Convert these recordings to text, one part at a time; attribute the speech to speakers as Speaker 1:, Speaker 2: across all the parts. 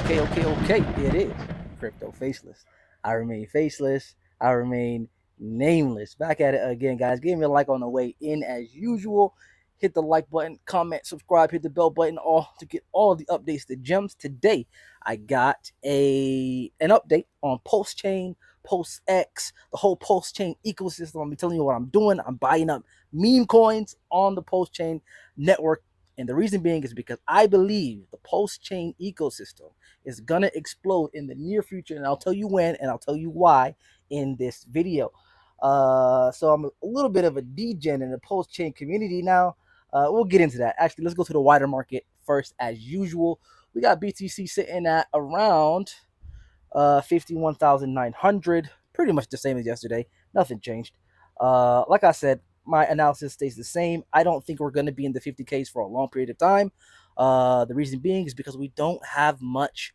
Speaker 1: Okay. It is crypto faceless. I remain faceless. I remain nameless. Back at it again, guys. Give me a like on the way in as usual. Hit the like button, comment, subscribe, hit the bell button, all to get all the updates, the gems. Today, I got an update on Pulsechain, PulseX, the whole Pulsechain ecosystem. I'm telling you what I'm doing. I'm buying up meme coins on the Pulsechain network. And the reason being is because I believe the Pulsechain ecosystem is gonna explode in the near future, and I'll tell you when, and I'll tell you why in this video. So I'm a little bit of a degen in the post chain community now. We'll get into that. Actually, let's go to the wider market first, as usual. We got BTC sitting at around 51,900, pretty much the same as yesterday. Nothing changed. Like I said, my analysis stays the same. I don't think we're going to be in the 50Ks for a long period of time. The reason being is because we don't have much,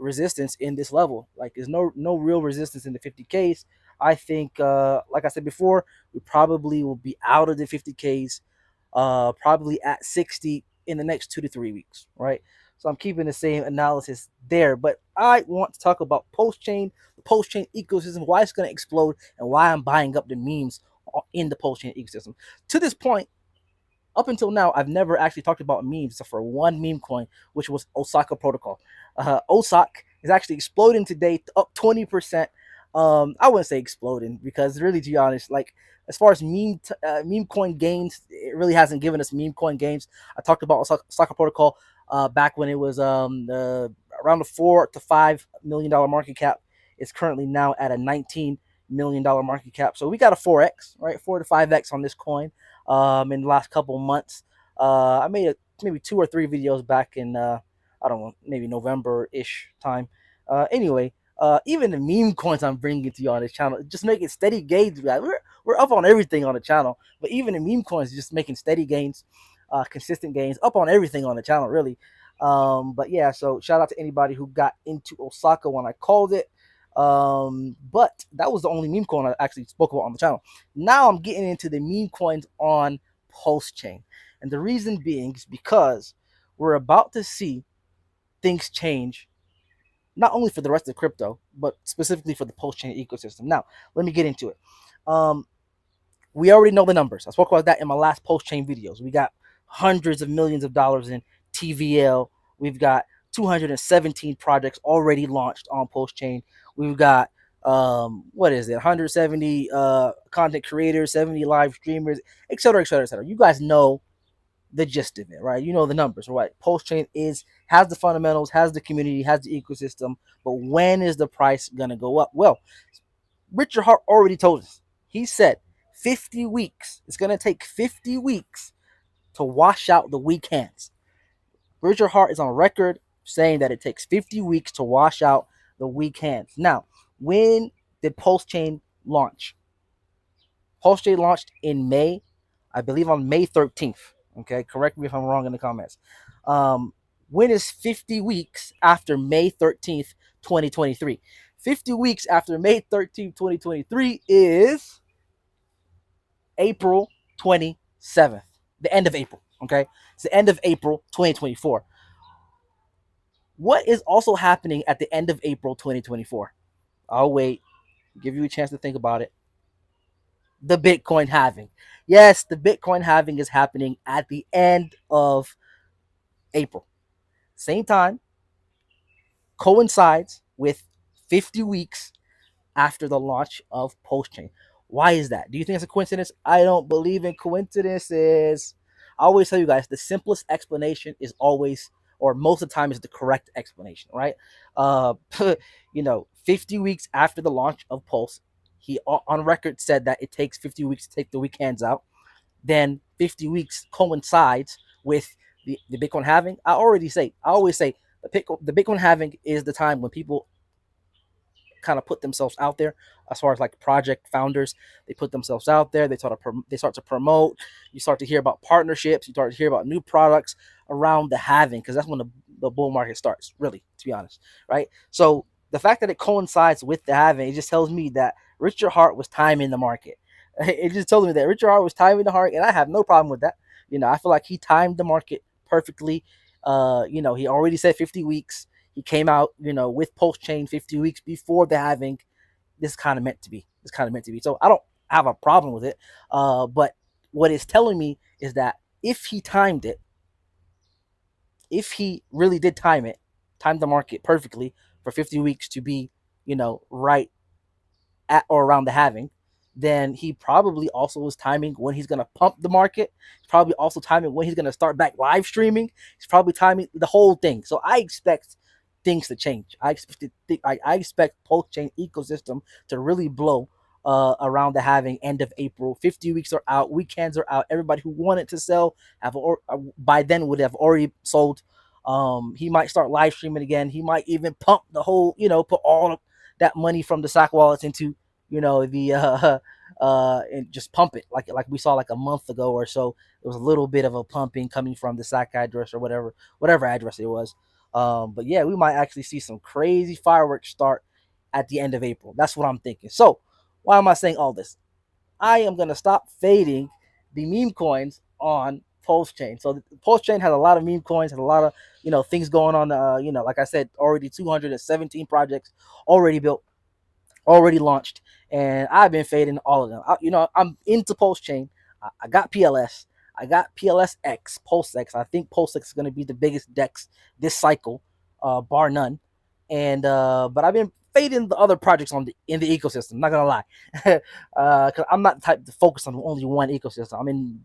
Speaker 1: resistance in this level. Like there's no real resistance in the 50Ks. I think, like I said before, we probably will be out of the 50Ks, probably at 60 in the next 2 to 3 weeks, right? So I'm keeping the same analysis there, but I want to talk about Pulsechain, the Pulsechain ecosystem, why it's going to explode, and why I'm buying up the memes in the Pulsechain ecosystem. To this point, up until now, I've never actually talked about memes except for one meme coin, which was Osaka Protocol. OSAC is actually exploding today, up 20%. I wouldn't say exploding because really, to be honest, like as far as meme coin gains, it really hasn't given us meme coin gains. I talked about Osaka Protocol back when it was around the $4 to $5 million market cap. It's currently now at a $19 million market cap. So we got a 4x, right? 4 to 5x on this coin in the last couple months. I made maybe 2 or 3 videos back in, I don't know, maybe November-ish time. Anyway, even the meme coins I'm bringing to you on this channel, just making steady gains. We're up on everything on the channel, but even the meme coins just making steady gains, consistent gains, up on everything on the channel, really. But yeah, so shout out to anybody who got into Osaka when I called it. But that was the only meme coin I actually spoke about on the channel. Now I'm getting into the meme coins on Pulsechain. And the reason being is because we're about to see things change, not only for the rest of crypto, but specifically for the Pulsechain ecosystem. Now, let me get into it. We already know the numbers. I spoke about that in my last Pulsechain videos. We got hundreds of millions of dollars in TVL. We've got 217 projects already launched on Pulsechain. We've got what is it? 170 content creators, 70 live streamers, etc., etc., etc. You guys know the gist of it, right? You know the numbers, right? Pulsechain has the fundamentals, has the community, has the ecosystem, but when is the price gonna go up? Well, Richard Hart already told us. He said 50 weeks. It's gonna take 50 weeks to wash out the weak hands. Richard Hart is on record saying that it takes 50 weeks to wash out the weak hands. Now, when did Pulsechain launch? Pulsechain launched in May, I believe on May 13th. Okay, correct me if I'm wrong in the comments. When is 50 weeks after May 13th, 2023? 50 weeks after May 13th, 2023 is April 27th, the end of April. Okay, it's the end of April 2024. What is also happening at the end of April 2024? I'll wait, give you a chance to think about it. The Bitcoin halving. Yes, the Bitcoin halving is happening at the end of April. Same time, coincides with 50 weeks after the launch of Pulsechain. Why is that? Do you think it's a coincidence? I don't believe in coincidences. I always tell you guys the simplest explanation is always, or most of the time, is the correct explanation, right? 50 weeks after the launch of Pulse, he on record said that it takes 50 weeks to take the weekends out. Then 50 weeks coincides with the Bitcoin halving. I always say the Bitcoin halving is the time when people kind of put themselves out there, as far as like project founders. They put themselves out there. They start to promote. You start to hear about partnerships. You start to hear about new products around the halving, because that's when the bull market starts, really, to be honest, right? So the fact that it coincides with the halving, it just tells me that Richard Hart was timing the market. It just tells me that Richard Hart was timing the market, and I have no problem with that. I feel like he timed the market perfectly. He already said 50 weeks. He came out, with Pulsechain 50 weeks before the halving. This is kind of meant to be. It's kind of meant to be. So I don't have a problem with it. But what it's telling me is that if he timed it, if he really did time the market perfectly for 50 weeks to be, right at or around the halving, then he probably also was timing when he's going to pump the market. He's probably also timing when he's going to start back live streaming. He's probably timing the whole thing. So I expect things to change. I expect Pulsechain ecosystem to really blow around the halving end of April. 50 weeks are out. Weekends are out. Everybody who wanted to sell by then would have already sold. He might start live streaming again. He might even pump the whole, put all of that money from the stock wallets into, the and just pump it like we saw like a month ago or so. There was a little bit of a pumping coming from the SAC address or whatever address it was. But yeah, we might actually see some crazy fireworks start at the end of April. That's what I'm thinking. So why am I saying all this? I am gonna stop fading the meme coins on Pulsechain. So Pulsechain has a lot of meme coins, has a lot of things going on. Like I said, already 217 projects already built, already launched, and I've been fading all of them. I'm into Pulsechain. I got PLS. I got PLSX, PulseX. I think PulseX is going to be the biggest DEX this cycle, bar none. And but I've been fading the other projects in the ecosystem. Not gonna lie, because I'm not the type to focus on only one ecosystem. I'm in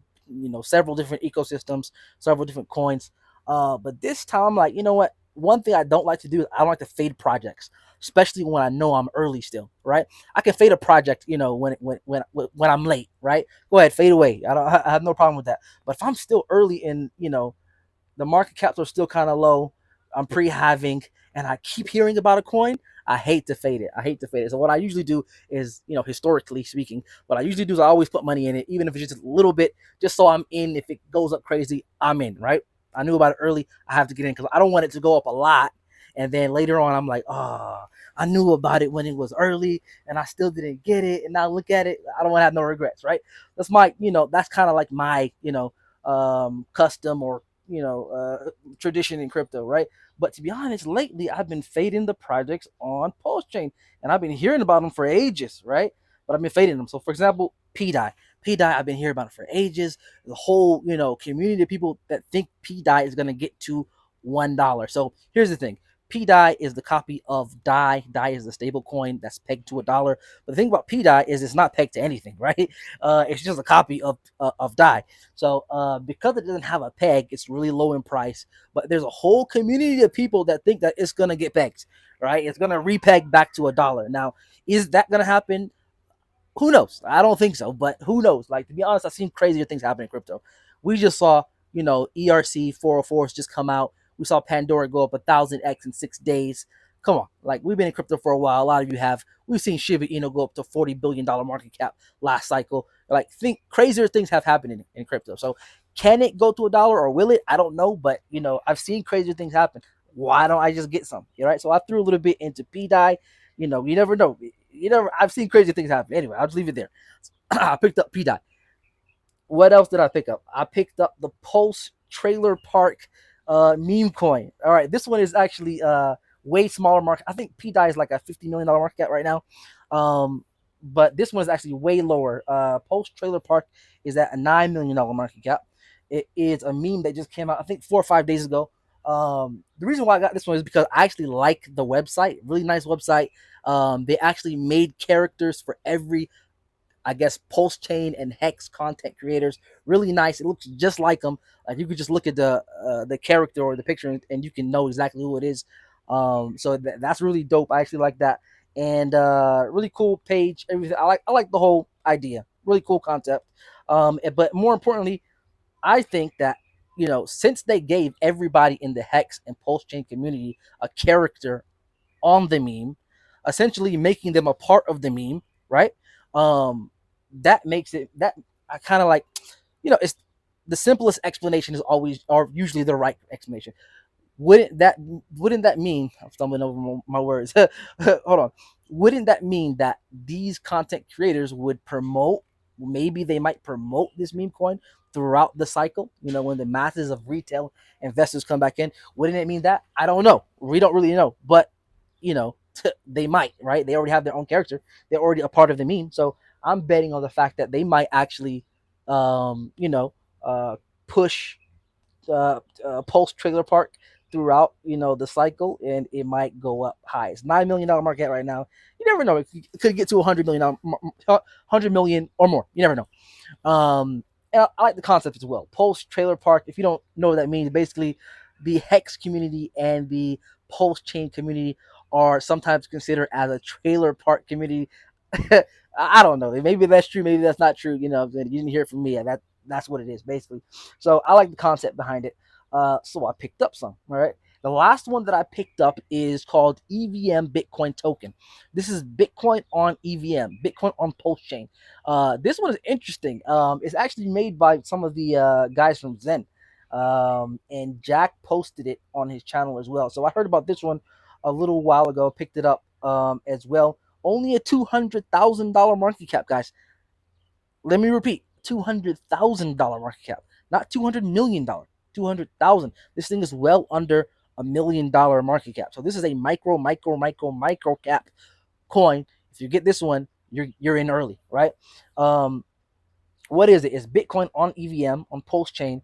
Speaker 1: several different ecosystems, several different coins. But this time, I'm like, you know what? One thing I don't like to do is I don't like to fade projects, especially when I know I'm early still, right? I can fade a project, when I'm late, right? Go ahead, fade away. I have no problem with that. But if I'm still early in, the market caps are still kind of low, I'm pre-having, and I keep hearing about a coin, I hate to fade it. I hate to fade it. So what I usually do is, historically speaking, what I usually do is I always put money in it, even if it's just a little bit, just so I'm in. If it goes up crazy, I'm in, right? I knew about it early. I have to get in because I don't want it to go up a lot. And then later on, I'm like, oh, I knew about it when it was early and I still didn't get it. And now look at it. I don't want to have no regrets, right? That's my, that's kind of like my, custom or, tradition in crypto, right? But to be honest, lately I've been fading the projects on Pulsechain and I've been hearing about them for ages, right? But I've been fading them. So for example, pDAI. pDAI, I've been hearing about it for ages. The whole, community of people that think pDAI is going to get to $1. So here's the thing. pDAI is the copy of DAI. DAI is the stable coin that's pegged to $1. But the thing about pDAI is it's not pegged to anything, right? It's just a copy of DAI. So because it doesn't have a peg, it's really low in price. But there's a whole community of people that think that it's gonna get pegged, right? It's gonna repeg back to $1. Now, is that gonna happen? Who knows? I don't think so, but who knows? Like, to be honest, I've seen crazier things happen in crypto. We just saw, ERC 404s just come out. We saw Pandora go up 1,000x in 6 days. Come on, like, we've been in crypto for a while. A lot of you have. We've seen Shiba Inu go up to $40 billion market cap last cycle. Like, think crazier things have happened in crypto. So, can it go to $1 or will it? I don't know, but I've seen crazier things happen. Why don't I just get some? Right. So I threw a little bit into pDAI. You never know. I've seen crazy things happen. Anyway, I'll just leave it there. I picked up pDAI. What else did I pick up? I picked up the Pulse Trailer Park meme coin. All right, this one is actually way smaller market. I think pDAI is like a $50 million market cap right now. But this one is actually way lower. Pulse Trailer Park is at a $9 million market cap. It is a meme that just came out, I think, 4 or 5 days ago. The reason why I got this one is because I actually like the website. Really nice website. They actually made characters for every, I guess, Pulsechain and Hex content creators. Really nice. It looks just like them. Like, you could just look at the character or the picture and you can know exactly who it is. So that's really dope. I actually like that. And really cool page. Everything. I like the whole idea. Really cool concept. But more importantly, I think that, since they gave everybody in the Hex and Pulsechain community a character on the meme, essentially making them a part of the meme, right? That makes it that I kind of like, it's the simplest explanation is always or usually the right explanation. Wouldn't that mean I'm stumbling over my words? Hold on. Wouldn't that mean that these content creators would promote? Maybe they might promote this meme coin throughout the cycle, when the masses of retail investors come back in. Wouldn't it mean that? I don't know. We don't really know, but they might, right? They already have their own character. They're already a part of the meme. So I'm betting on the fact that they might actually, um, you know, push Pulse Trailer Park throughout the cycle, and it might go up high. It's $9 million market right now. You never know. It could get to $100 million or more. You never know. And I like the concept as well. Pulse Trailer Park. If you don't know what that means, basically, the Hex community and the Pulsechain community are sometimes considered as a trailer park community. I don't know. Maybe that's true. Maybe that's not true. You didn't hear it from me. That's what it is basically. So I like the concept behind it. So I picked up some. All right. The last one that I picked up is called EVM Bitcoin Token. This is Bitcoin on EVM, Bitcoin on Pulsechain. This one is interesting. It's actually made by some of the guys from Zen. And Jack posted it on his channel as well. So I heard about this one a little while ago, picked it up as well. Only a $200,000 market cap, guys. Let me repeat, $200,000 market cap, not $200 million. 200,000. This thing is well under $1 million market cap. So this is a micro cap coin. If you get this one, you're in early, right? What is it? It's Bitcoin on EVM on Pulsechain.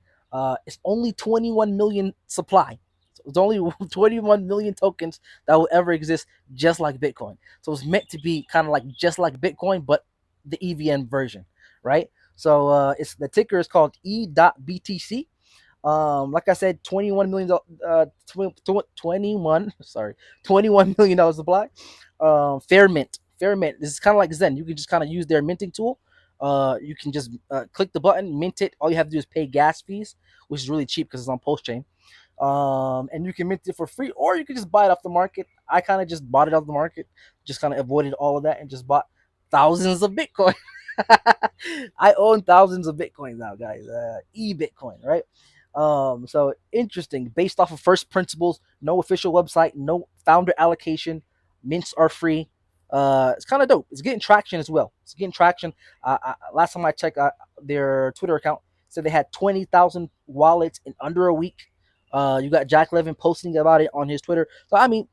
Speaker 1: It's only 21 million supply. So it's only 21 million tokens that will ever exist, just like Bitcoin. So it's meant to be kind of like just like Bitcoin, but the EVM version, right? So it's the ticker is called E.BTC. Like I said, 21 million, 21, sorry, $21 million supply. Fair mint. This is kind of like Zen. You can just kind of use their minting tool. You can just click the button, mint it. All you have to do is pay gas fees, which is really cheap because it's on Pulsechain. And you can mint it for free, or you can just buy it off the market. I kind of just bought it off the market, just kind of avoided all of that and just bought thousands of Bitcoin. I own thousands of Bitcoins now, guys. E-Bitcoin, right? So interesting. Based off of first principles, no official website, no founder allocation. Mints are free. It's kind of dope. It's getting traction as well. It's getting traction. Last time I checked, their Twitter account said they had 20,000 wallets in under a week. You got Jack Levin posting about it on his Twitter. So I mean,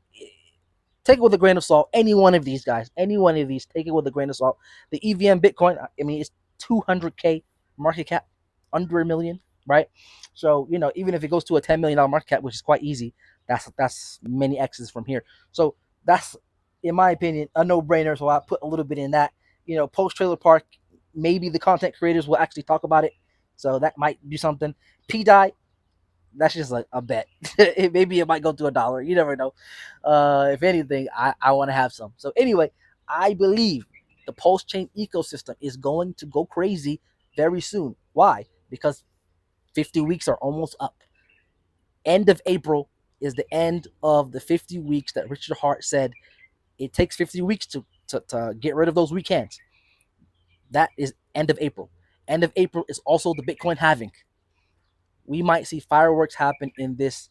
Speaker 1: take it with a grain of salt. Any one of these guys, any one of these, take it with a grain of salt. The EVM Bitcoin, I mean, it's 200K market cap, under a million, right? So even if it goes to a $10 million market cap, which is quite easy, that's many X's from here. So that's, in my opinion, a no-brainer. So I put a little bit in that. Post Trailer Park, maybe the content creators will actually talk about it, so that might do something. pDAI, that's just like a bet. Maybe it might go to $1. You never know. If anything, I want to have some. So anyway, I believe the Pulsechain ecosystem is going to go crazy very soon. Why? Because 50 weeks are almost up. End of April is the end of the 50 weeks that Richard Hart said it takes 50 weeks to get rid of those weekends. That is end of April. End of April is also the Bitcoin halving. We might see fireworks happen in this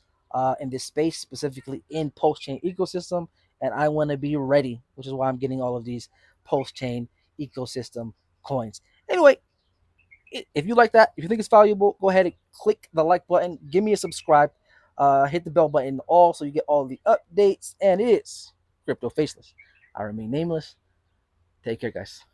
Speaker 1: space, specifically in Pulsechain ecosystem, and I want to be ready, which is why I'm getting all of these Pulsechain ecosystem coins. Anyway, if you like that, if you think it's valuable, go ahead and click the like button, give me a subscribe, hit the bell button all so you get all the updates. And it is Crypto Faceless. I remain nameless. Take care, guys.